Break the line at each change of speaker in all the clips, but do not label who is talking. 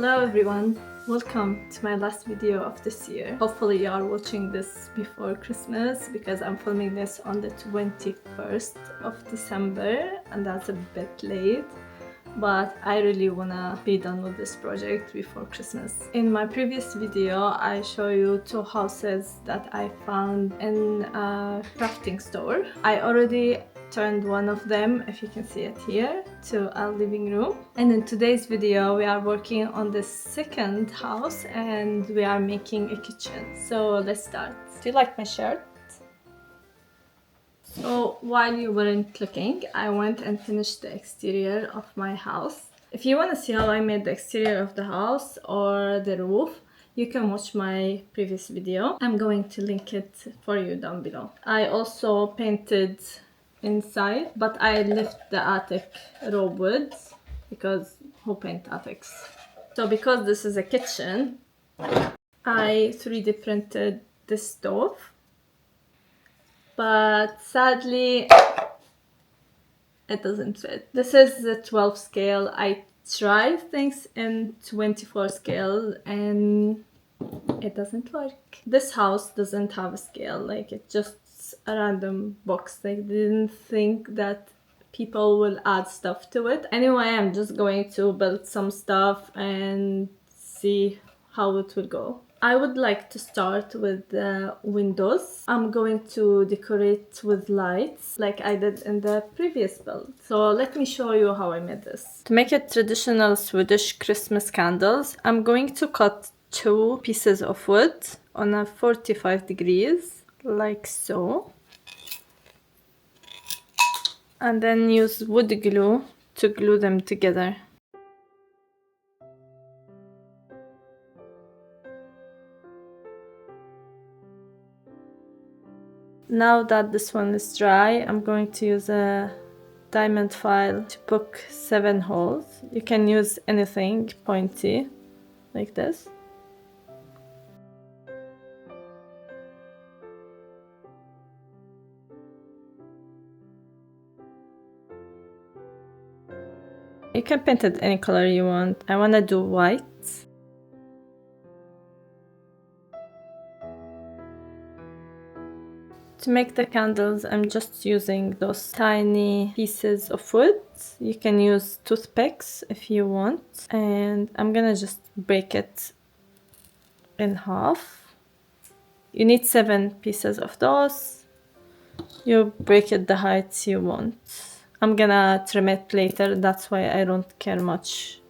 Hello everyone, welcome to my last video of this year. Hopefully you are watching this before Christmas because I'm filming this on the 21st of December and that's a bit late. But I really wanna be done with this project before Christmas. In my previous video, I show you two houses that I found in a crafting store. I already turned one of them, if you can see it here, to a living room. And in today's video, we are working on the second house and we are making a kitchen. So let's start. Do you like my shirt? So while you weren't looking, I went and finished the exterior of my house. If you want to see how I made the exterior of the house or the roof, you can watch my previous video. I'm going to link it for you down below. I also painted inside, but I left the attic raw wood because who paint attics? So because this is a kitchen, I 3D printed the stove. But sadly, it doesn't fit. This is the 12 scale. I tried things in 24 scale and it doesn't work. This house doesn't have a scale, like it's just a random box. They didn't think that people will add stuff to it. Anyway, I'm just going to build some stuff and see how it will go. I would like to start with the windows. I'm going to decorate with lights like I did in the previous build. So let me show you how I made this. To make it traditional Swedish Christmas candles, I'm going to cut 2 pieces of wood on a 45 degrees, like so. And then use wood glue to glue them together. Now that this one is dry, I'm going to use a diamond file to poke 7 holes. You can use anything pointy, like this. You can paint it any color you want. I want to do white. To make the candles, I'm just using those tiny pieces of wood. You can use toothpicks if you want. And I'm gonna just break it in half. You need 7 pieces of those. You break it the height you want. I'm gonna trim it later, that's why I don't care much.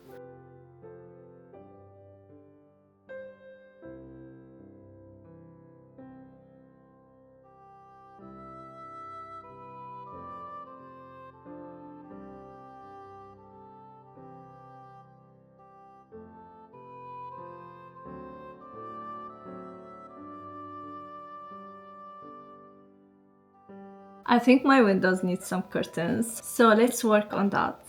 I think my windows need some curtains, so let's work on that.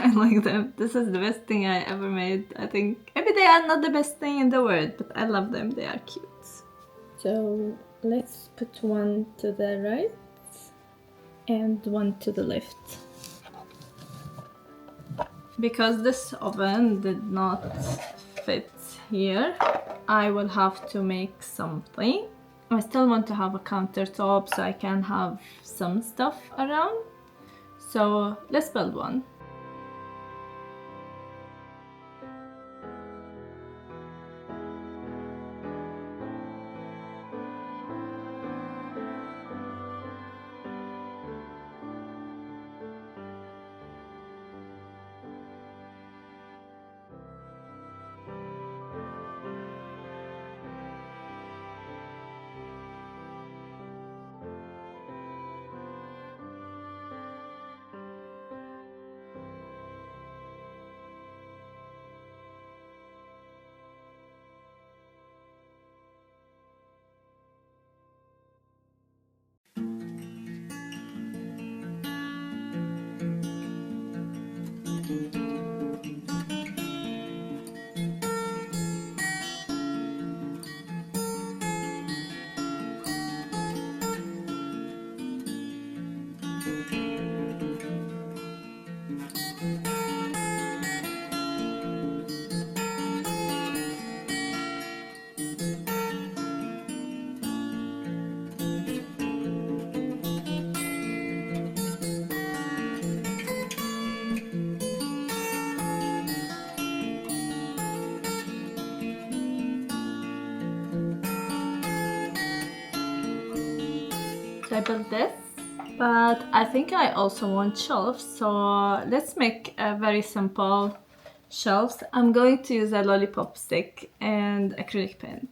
I like them. This is the best thing I ever made. I think maybe they are not the best thing in the world, but I love them. They are cute. So let's put one to the right and one to the left. Because this oven did not fit here, I will have to make something. I still want to have a countertop so I can have some stuff around. So let's build one. I built this, but I think I also want shelves, so let's make a very simple shelves. I'm going to use a lollipop stick and acrylic paint.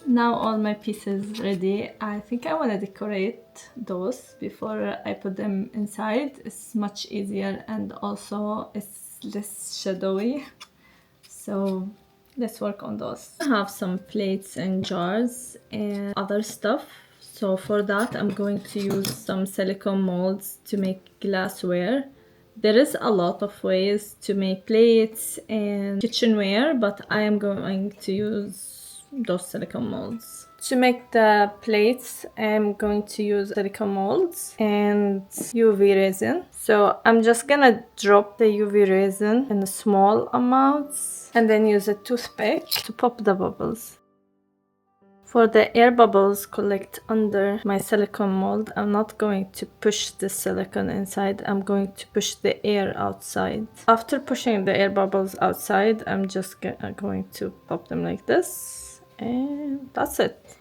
Now all my pieces ready. I think I want to decorate those before I put them inside. It's much easier and also it's less shadowy. So let's work on those. I have some plates and jars and other stuff. So for that I'm going to use some silicone molds to make glassware. There is a lot of ways to make plates and kitchenware, but I am going to use those silicone molds. To make the plates, I'm going to use silicone molds and UV resin. So I'm just gonna drop the UV resin in small amounts and then use a toothpick to pop the bubbles. For the air bubbles collect under my silicone mold, I'm not going to push the silicone inside, I'm going to push the air outside. After pushing the air bubbles outside, I'm just going to pop them like this, and that's it.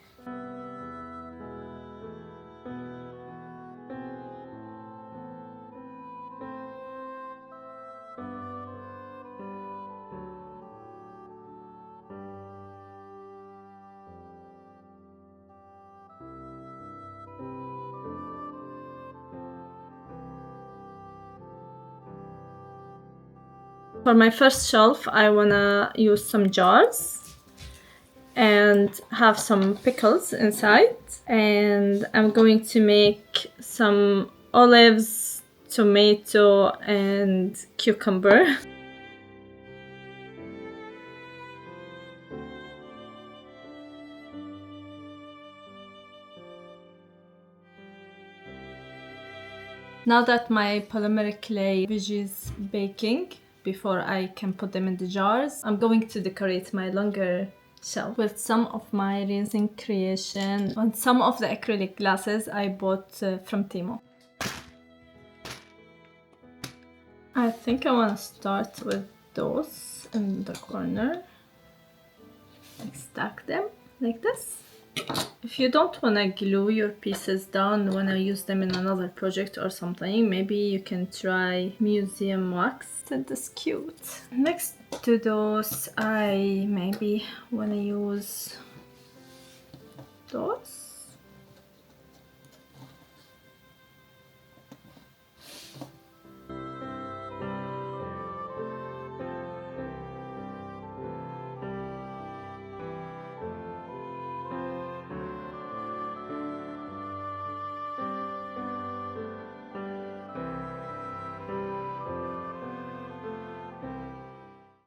For my first shelf, I wanna use some jars and have some pickles inside. And I'm going to make some olives, tomato, and cucumber. Now that my polymeric clay veggies baking, before I can put them in the jars, I'm going to decorate my longer shelf with some of my resin creation and some of the acrylic glasses I bought from Temu. I think I want to start with those in the corner and stack them. like this. If you don't want to glue your pieces down when I use them in another project or something, maybe you can try museum wax. That is cute. Next to those, I maybe want to use those.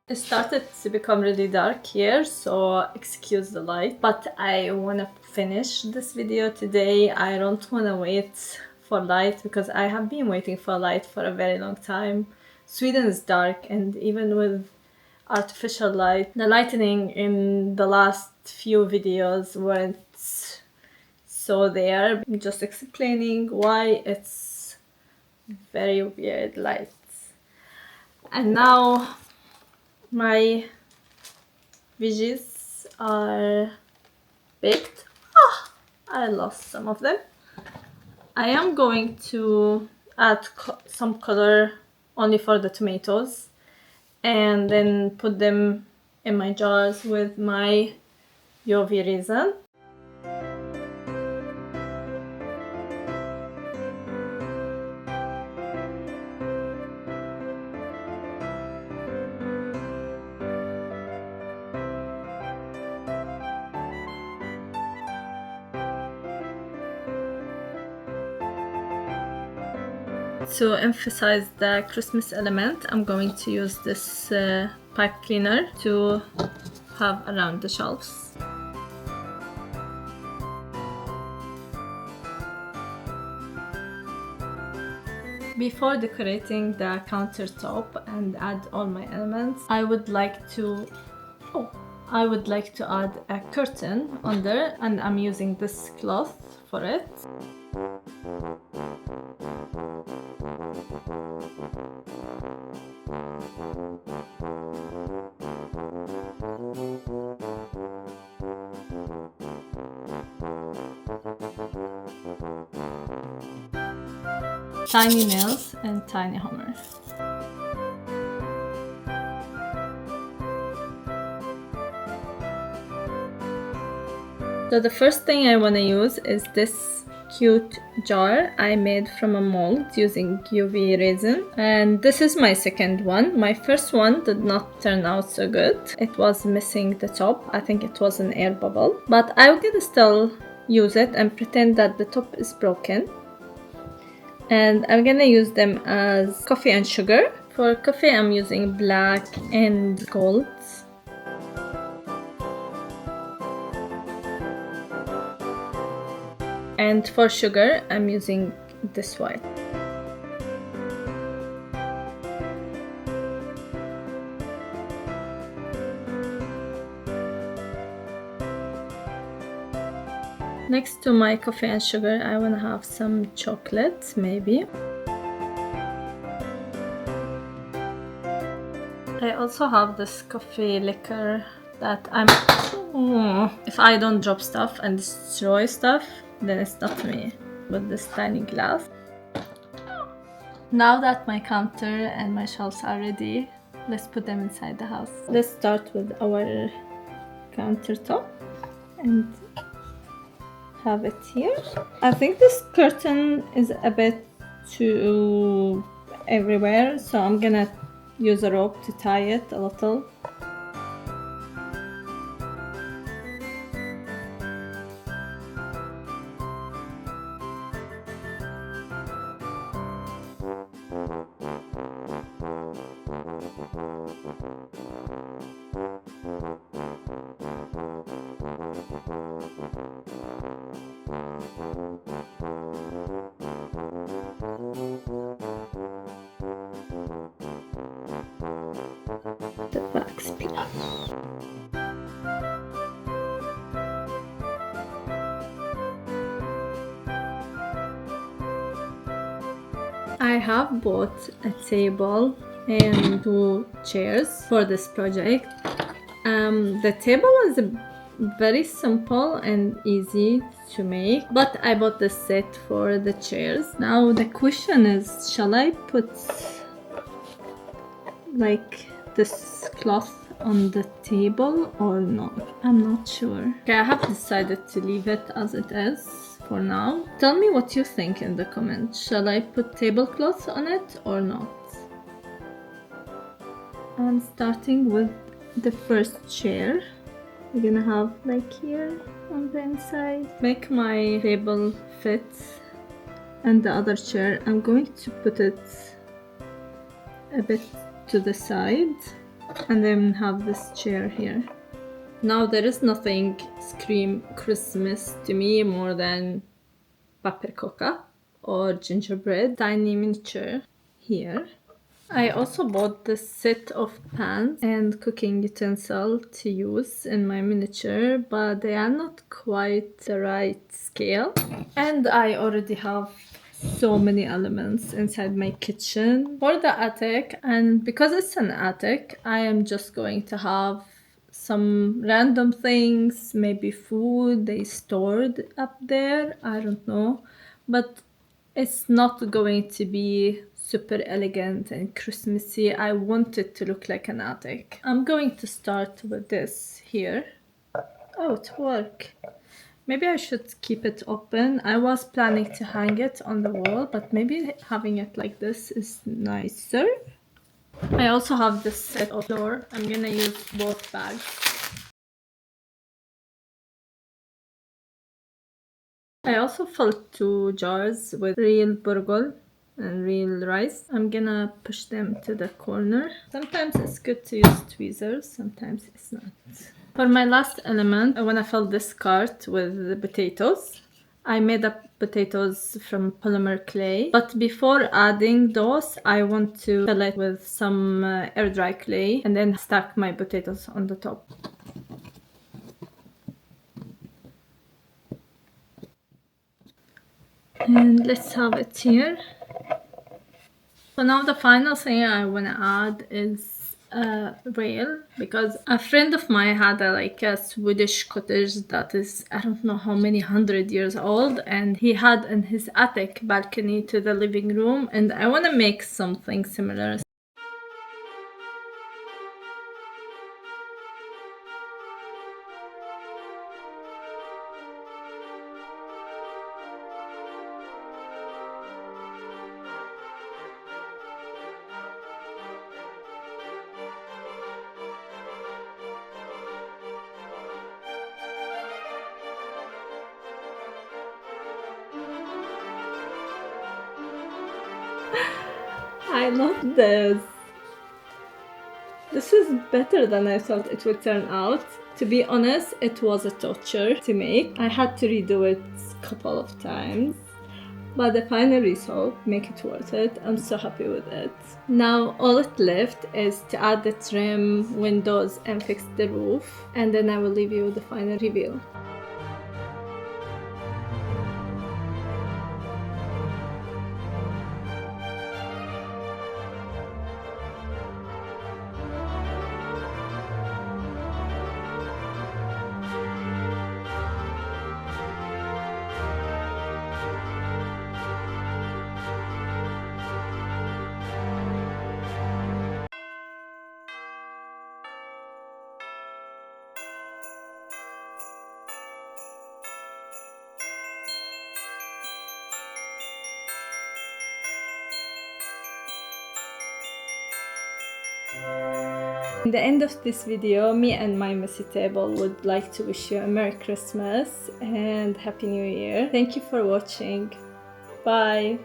It started to become really dark here, so excuse the light. But I want to finish this video today. I don't want to wait for light because I have been waiting for light for a very long time. Sweden is dark, and even with artificial light, the lightning in the last few videos weren't so there. I'm just explaining why it's very weird lights. And now my veggies are baked. I lost some of them. I am going to add some color only for the tomatoes and then put them in my jars with my UV resin. To emphasize the Christmas element, I'm going to use this pipe cleaner to have around the shelves. Before decorating the countertop and add all my elements, I would like to add a curtain under, and I'm using this cloth for it. Tiny nails and tiny hammer. So the first thing I want to use is this cute jar I made from a mold using UV resin, and this is my second one. My first one did not turn out so good. It was missing the top. I think it was an air bubble, but I'm gonna still use it and pretend that the top is broken. And I'm gonna use them as coffee and sugar. For coffee I'm using black and gold. And for sugar I'm using this white. Next to my coffee and sugar, I want to have some chocolate, maybe. I also have this coffee liquor that if I don't drop stuff and destroy stuff, then it's not me, with this tiny glass. Now that my counter and my shelves are ready, let's put them inside the house. Let's start with our countertop and have it here. I think this curtain is a bit too everywhere, so I'm gonna use a rope to tie it a little. The wax piece. I have bought a table and 2 chairs for this project. The table is very simple and easy to make, but I bought the set for the chairs. Now the question is, shall I put like this cloth on the table or not? I'm not sure. Okay, I have decided to leave it as it is for now. Tell me what you think in the comments. Shall I put tablecloths on it or not? I'm starting with the first chair. We're gonna have like here on the inside. Make my table fit, and the other chair, I'm going to put it a bit to the side and then have this chair here. Now there is nothing scream Christmas to me more than paprika or gingerbread. Tiny miniature here. I also bought this set of pans and cooking utensil to use in my miniature, but they are not quite the right scale. And I already have so many elements inside my kitchen for the attic, and because it's an attic, I am just going to have some random things, maybe food they stored up there, I don't know, but it's not going to be super elegant and Christmassy. I want it to look like an attic. I'm going to start with this here. Oh, it worked. Maybe I should keep it open. I was planning to hang it on the wall, but maybe having it like this is nicer. I also have this set of flour. I'm gonna use both bags. I also filled 2 jars with real burgol and real rice. I'm gonna push them to the corner. Sometimes it's good to use tweezers, sometimes it's not. For my last element, I wanna fill this cart with the potatoes. I made up potatoes from polymer clay, but before adding those, I want to fill it with some air dry clay and then stack my potatoes on the top. And let's have it here. So now the final thing I want to add is a rail, because a friend of mine had a Swedish cottage that is, I don't know how many 100 years old, and he had in his attic balcony to the living room, and I want to make something similar. I love this. This is better than I thought it would turn out. To be honest, it was a torture to make. I had to redo it a couple of times. But the final result make it worth it. I'm so happy with it. Now all it left is to add the trim, windows, and fix the roof. And then I will leave you with the final reveal. In the end of this video, me and my messy table would like to wish you a Merry Christmas and Happy New Year. Thank you for watching. Bye!